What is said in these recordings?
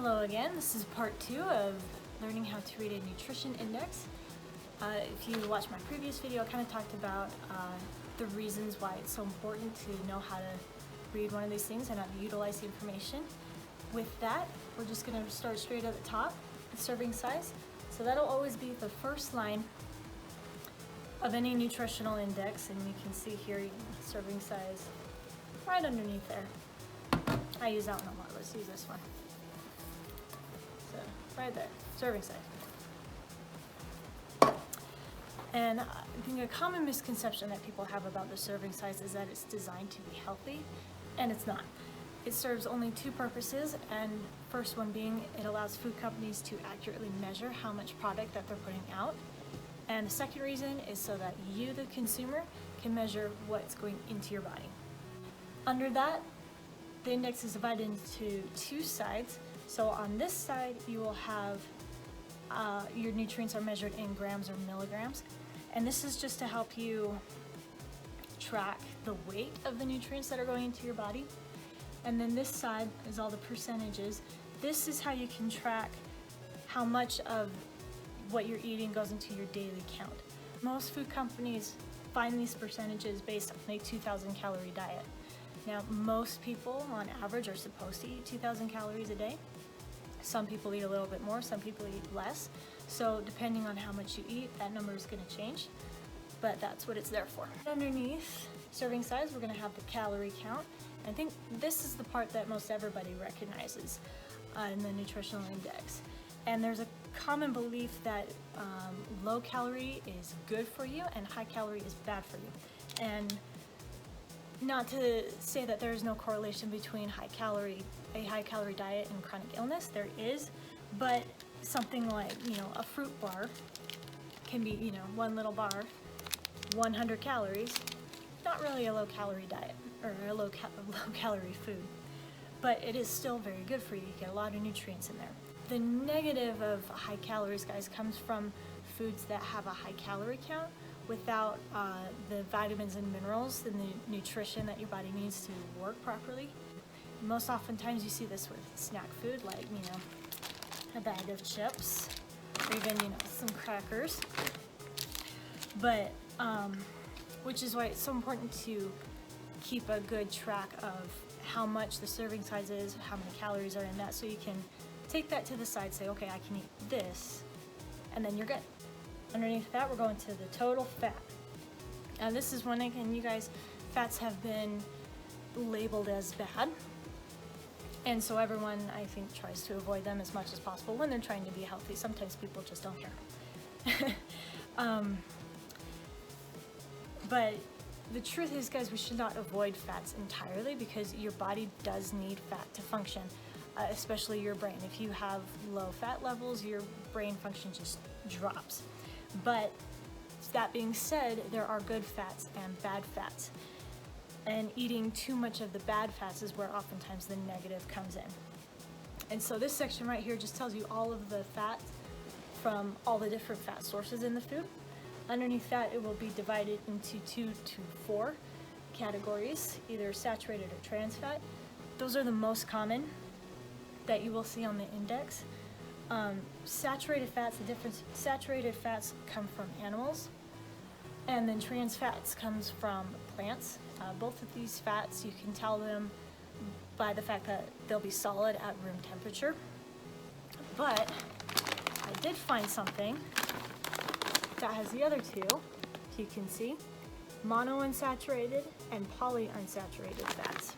Hello again, this is part 2 of learning how to read a nutrition index. If you watched my previous video, I kind of talked about the reasons why it's so important to know how to read one of these things and how to utilize the information. With that, we're just going to start straight at the top, the serving size. So that'll always be the first line of any nutritional index, and you can see here serving size right underneath there. I use that one a lot. Let's use this one. So right there, serving size. And I think a common misconception that people have about the serving size is that it's designed to be healthy, and it's not. It serves only two purposes, and first one being it allows food companies to accurately measure how much product that they're putting out. And the second reason is so that you, the consumer, can measure what's going into your body. Under that, the index is divided into two sides. So on this side, you will have your nutrients are measured in grams or milligrams. And this is just to help you track the weight of the nutrients that are going into your body. And then this side is all the percentages. This is how you can track how much of what you're eating goes into your daily count. Most food companies find these percentages based on a 2,000 calorie diet. Now, most people on average are supposed to eat 2,000 calories a day. Some people eat a little bit more, some people eat less. So depending on how much you eat, that number is going to change, but that's what it's there for. Underneath serving size, we're going to have the calorie count. I think this is the part that most everybody recognizes in the nutritional index. And there's a common belief that low calorie is good for you and high calorie is bad for you. And not to say that there is no correlation between a high calorie diet and chronic illness, there is, but something like, a fruit bar can be, one little bar, 100 calories, not really a low calorie diet or a low calorie food, but it is still very good for you. You get a lot of nutrients in there. The negative of high calories, guys, comes from foods that have a high calorie count without the vitamins and minerals and the nutrition that your body needs to work properly. Most oftentimes you see this with snack food, like, a bag of chips, or even, some crackers. But, which is why it's so important to keep a good track of how much the serving size is, how many calories are in that, so you can take that to the side, say, okay, I can eat this, and then you're good. Underneath that, we're going to the total fat. Now this is one, again, you guys, fats have been labeled as bad. And so everyone, I think, tries to avoid them as much as possible when they're trying to be healthy. Sometimes people just don't care. But the truth is, guys, we should not avoid fats entirely because your body does need fat to function, especially your brain. If you have low fat levels, your brain function just drops. But that being said, there are good fats and bad fats. And eating too much of the bad fats is where oftentimes the negative comes in. And so this section right here just tells you all of the fats from all the different fat sources in the food. Underneath that, it will be divided into 2 to 4 categories, either saturated or trans fat. Those are the most common that you will see on the index. Saturated fats come from animals, and then trans fats comes from plants. Both of these fats, you can tell them by the fact that they'll be solid at room temperature. But I did find something that has the other two, if you can see, monounsaturated and polyunsaturated fats.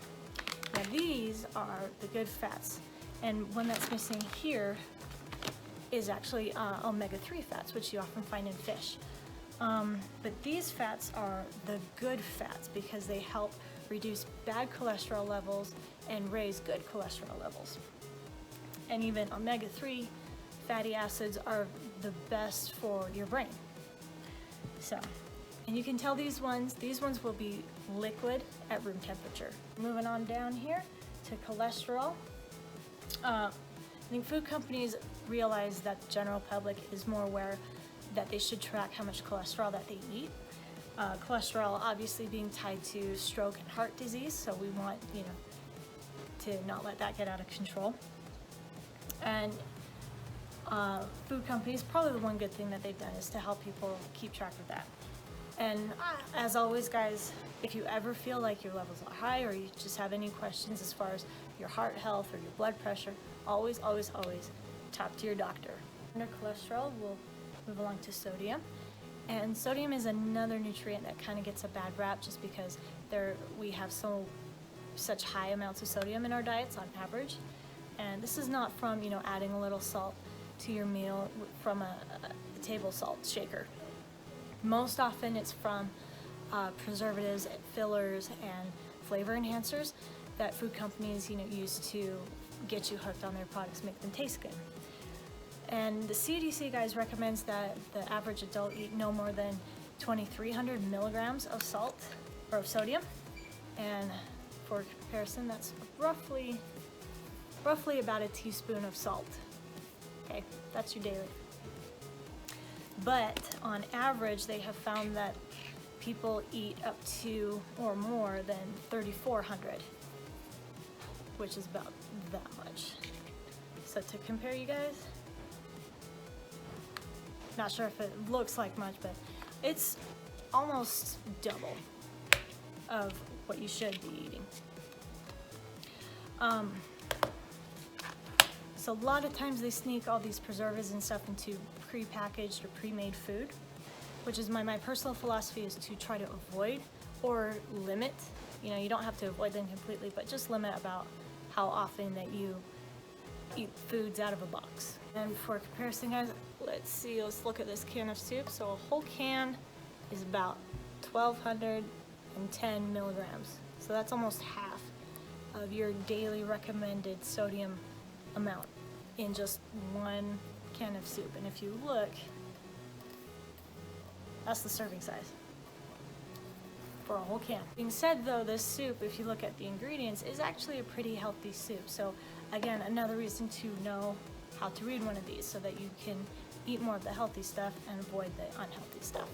Now these are the good fats, and one that's missing here is actually omega-3 fats, which you often find in fish. But these fats are the good fats because they help reduce bad cholesterol levels and raise good cholesterol levels. And even omega-3 fatty acids are the best for your brain. So, and you can tell these ones will be liquid at room temperature. Moving on down here to cholesterol. I think food companies realize that the general public is more aware that they should track how much cholesterol that they eat. Cholesterol obviously being tied to stroke and heart disease, so we want, to not let that get out of control. And food companies, probably the one good thing that they've done is to help people keep track of that. And as always, guys, if you ever feel like your levels are high or you just have any questions as far as your heart health or your blood pressure, always, always, always talk to your doctor. Under cholesterol, we'll move along to sodium. And sodium is another nutrient that kind of gets a bad rap just because we have such high amounts of sodium in our diets on average. And this is not from, adding a little salt to your meal from a table salt shaker. Most often it's from preservatives, fillers, and flavor enhancers that food companies, use to get you hooked on their products, make them taste good. And the CDC, guys, recommends that the average adult eat no more than 2,300 milligrams of salt or of sodium. And for comparison, that's roughly about a teaspoon of salt. Okay, that's your daily. But on average, they have found that people eat up to or more than 3,400, which is about that much. So to compare, you guys, not sure if it looks like much, but it's almost double of what you should be eating. So a lot of times they sneak all these preservatives and stuff into pre-packaged or pre-made food, which is my personal philosophy is to try to avoid or limit. You don't have to avoid them completely, but just limit about how often that you eat foods out of a box. And for comparison, guys, let's look at this can of soup. So a whole can is about 1,210 milligrams. So that's almost half of your daily recommended sodium amount in just one can of soup. And if you look, that's the serving size for a whole can. Being said though, this soup, if you look at the ingredients, is actually a pretty healthy soup. So again, another reason to know how to read one of these so that you can eat more of the healthy stuff and avoid the unhealthy stuff.